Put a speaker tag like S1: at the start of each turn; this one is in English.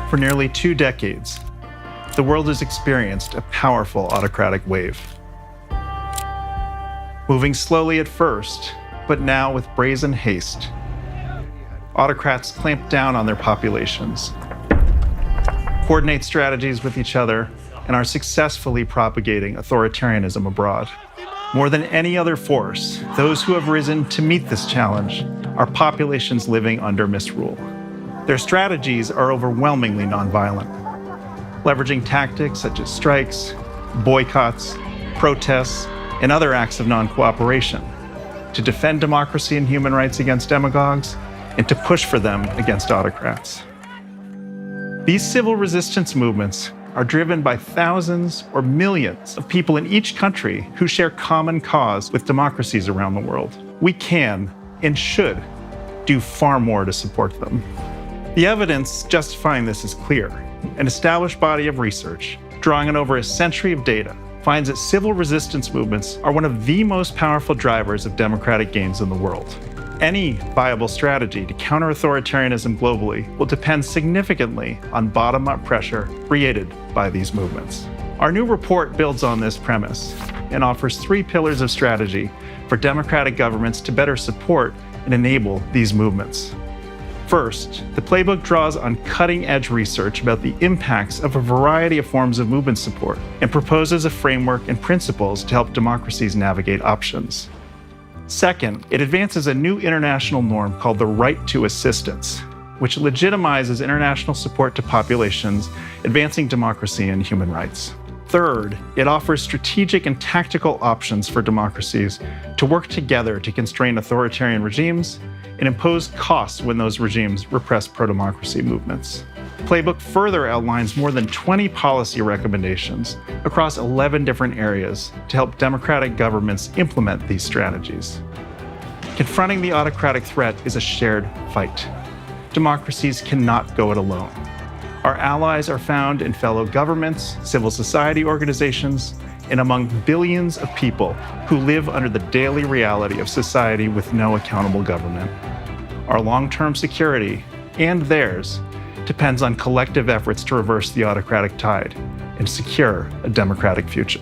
S1: For nearly 2 decades, the world has experienced a powerful autocratic wave. Moving slowly at first, but now with brazen haste, autocrats clamp down on their populations, coordinate strategies with each other, and are successfully propagating authoritarianism abroad. More than any other force, those who have risen to meet this challenge are populations living under misrule. Their strategies are overwhelmingly nonviolent, leveraging tactics such as strikes, boycotts, protests, and other acts of non-cooperation to defend democracy and human rights against demagogues and to push for them against autocrats. These civil resistance movements are driven by thousands or millions of people in each country who share common cause with democracies around the world. We can and should do far more to support them. The evidence justifying this is clear. An established body of research, drawing on over a century of data, finds that civil resistance movements are one of the most powerful drivers of democratic gains in the world. Any viable strategy to counter authoritarianism globally will depend significantly on bottom-up pressure created by these movements. Our new report builds on this premise and offers 3 pillars of strategy for democratic governments to better support and enable these movements. First, the Playbook draws on cutting-edge research about the impacts of a variety of forms of movement support and proposes a framework and principles to help democracies navigate options. Second, it advances a new international norm called the right to assistance, which legitimizes international support to populations advancing democracy and human rights. Third, it offers strategic and tactical options for democracies to work together to constrain authoritarian regimes and impose costs when those regimes repress pro-democracy movements. Playbook further outlines more than 20 policy recommendations across 11 different areas to help democratic governments implement these strategies. Confronting the autocratic threat is a shared fight. Democracies cannot go it alone. Our allies are found in fellow governments, civil society organizations, and among billions of people who live under the daily reality of society with no accountable government. Our long-term security, and theirs, depends on collective efforts to reverse the autocratic tide and secure a democratic future.